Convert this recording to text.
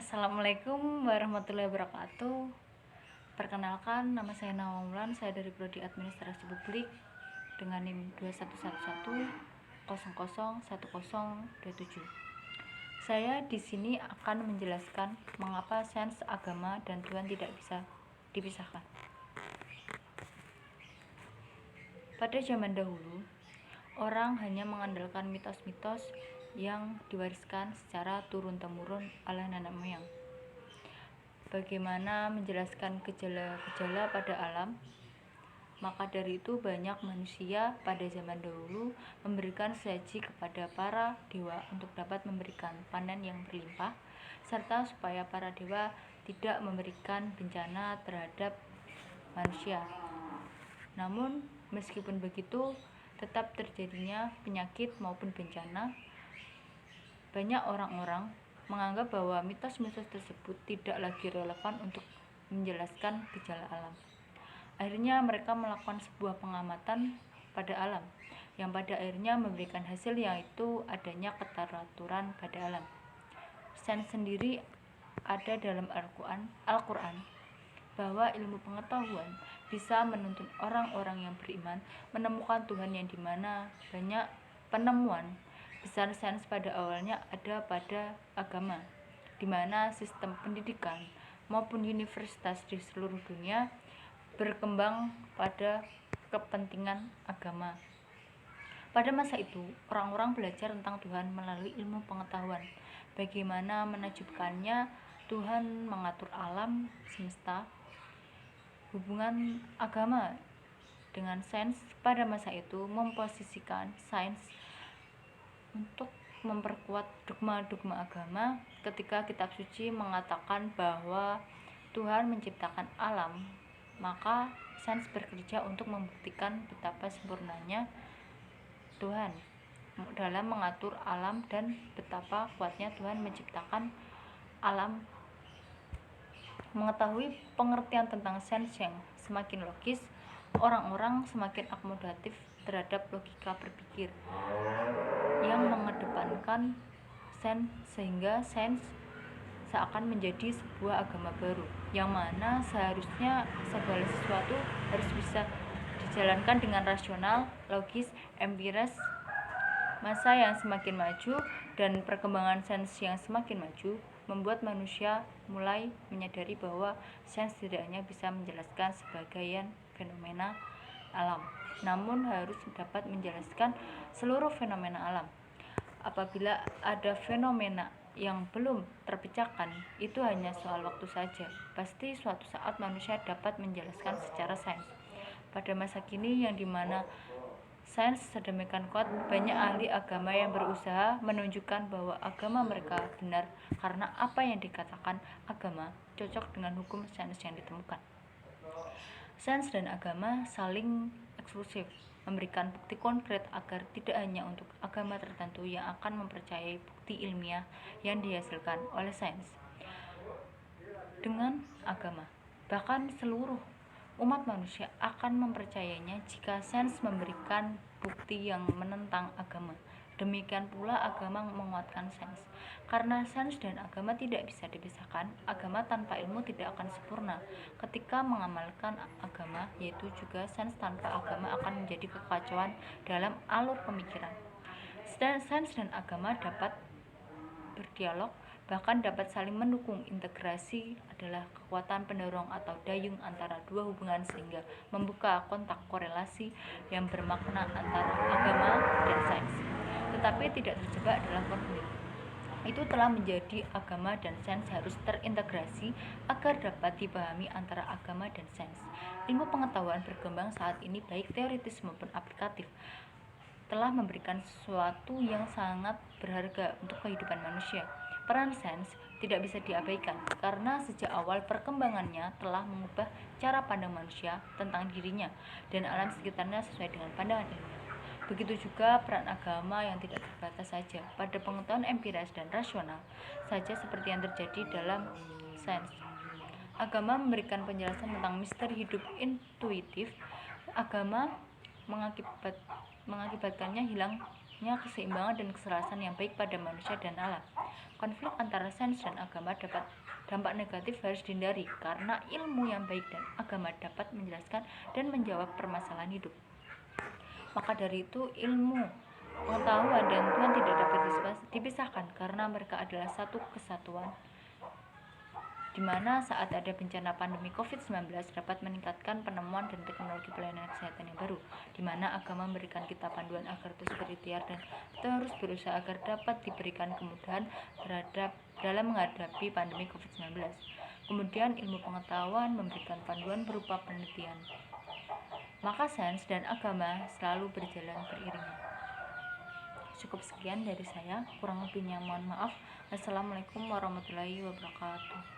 Assalamualaikum warahmatullahi wabarakatuh. Perkenalkan, nama saya Nawang, saya dari Prodi Administrasi Publik dengan NIM 2111001027. Saya di sini akan menjelaskan mengapa sains, agama, dan Tuhan tidak bisa dipisahkan. Pada zaman dahulu, orang hanya mengandalkan mitos-mitos yang diwariskan secara turun-temurun oleh nenek moyang. Bagaimana menjelaskan gejala-gejala pada alam? Maka dari itu banyak manusia pada zaman dahulu memberikan sesaji kepada para dewa untuk dapat memberikan panen yang berlimpah, serta supaya para dewa tidak memberikan bencana terhadap manusia. Namun meskipun begitu, tetap terjadinya penyakit maupun bencana. Banyak orang-orang menganggap bahwa mitos-mitos tersebut tidak lagi relevan untuk menjelaskan gejala alam. Akhirnya mereka melakukan sebuah pengamatan pada alam, yang pada akhirnya memberikan hasil yaitu adanya keteraturan pada alam. Sains sendiri ada dalam Al-Quran bahwa ilmu pengetahuan bisa menuntun orang-orang yang beriman menemukan Tuhan, yang dimana banyak penemuan besar sains pada awalnya ada pada agama, dimana sistem pendidikan maupun universitas di seluruh dunia berkembang pada kepentingan agama. Pada masa itu, orang-orang belajar tentang Tuhan melalui ilmu pengetahuan. Bagaimana menakjubkannya Tuhan mengatur alam semesta. Hubungan agama dengan sains pada masa itu memposisikan sains untuk memperkuat dogma-dogma agama. Ketika kitab suci mengatakan bahwa Tuhan menciptakan alam, maka sains bekerja untuk membuktikan betapa sempurnanya Tuhan dalam mengatur alam dan betapa kuatnya Tuhan menciptakan alam. Mengetahui pengertian tentang sains yang semakin logis, orang-orang semakin akomodatif terhadap logika berpikir yang mengedepankan sains, sehingga sains seakan menjadi sebuah agama baru, yang mana seharusnya segala sesuatu harus bisa dijalankan dengan rasional, logis, empiris. Masa yang semakin maju dan perkembangan sains yang semakin maju membuat manusia mulai menyadari bahwa sains tidak hanya bisa menjelaskan sebagian fenomena alam, namun harus dapat menjelaskan seluruh fenomena alam. Apabila ada fenomena yang belum terpecahkan, itu hanya soal waktu saja. Pasti suatu saat manusia dapat menjelaskan secara sains. Pada masa kini yang dimana sains sedemikian kuat, banyak ahli agama yang berusaha menunjukkan bahwa agama mereka benar karena apa yang dikatakan agama cocok dengan hukum sains yang ditemukan. Sains dan agama saling eksklusif, memberikan bukti konkret agar tidak hanya untuk agama tertentu yang akan mempercayai bukti ilmiah yang dihasilkan oleh sains dengan agama, bahkan seluruh umat manusia akan mempercayainya jika sains memberikan bukti yang menentang agama. Demikian pula agama menguatkan sains. Karena sains dan agama tidak bisa dipisahkan, agama tanpa ilmu tidak akan sempurna. Ketika mengamalkan agama, yaitu juga sains tanpa agama akan menjadi kekacauan dalam alur pemikiran. Sains dan agama dapat berdialog, bahkan dapat saling mendukung. Integrasi adalah kekuatan pendorong atau dayung antara dua hubungan sehingga membuka kontak korelasi yang bermakna antara agama dan sains, tetapi tidak terjebak dalam konflik. Itu telah menjadi agama dan sains harus terintegrasi agar dapat dipahami antara agama dan sains. Ilmu pengetahuan berkembang saat ini baik teoritis maupun aplikatif telah memberikan sesuatu yang sangat berharga untuk kehidupan manusia. Peran sains tidak bisa diabaikan karena sejak awal perkembangannya telah mengubah cara pandang manusia tentang dirinya dan alam sekitarnya sesuai dengan pandangan ilmiah. Begitu juga peran agama yang tidak terbatas saja pada pengetahuan empiris dan rasional saja seperti yang terjadi dalam sains. Agama memberikan penjelasan tentang misteri hidup intuitif. Agama mengakibatkannya hilang terciptanya keseimbangan dan keselarasan yang baik pada manusia dan alam. Konflik antara sains dan agama dapat dampak negatif harus dihindari karena ilmu yang baik dan agama dapat menjelaskan dan menjawab permasalahan hidup. Maka dari itu, ilmu, pengetahuan, dan Tuhan tidak dapat dipisahkan karena mereka adalah satu kesatuan, di mana saat ada bencana pandemi COVID-19 dapat meningkatkan penemuan dan teknologi pelayanan kesehatan yang baru, di mana agama memberikan kita panduan agar terus berikhtiar dan terus berusaha agar dapat diberikan kemudahan dalam menghadapi pandemi COVID-19. Kemudian ilmu pengetahuan memberikan panduan berupa penelitian. Maka sains dan agama selalu berjalan beriringan. Cukup sekian dari saya, kurang lebihnya mohon maaf. Wassalamualaikum warahmatullahi wabarakatuh.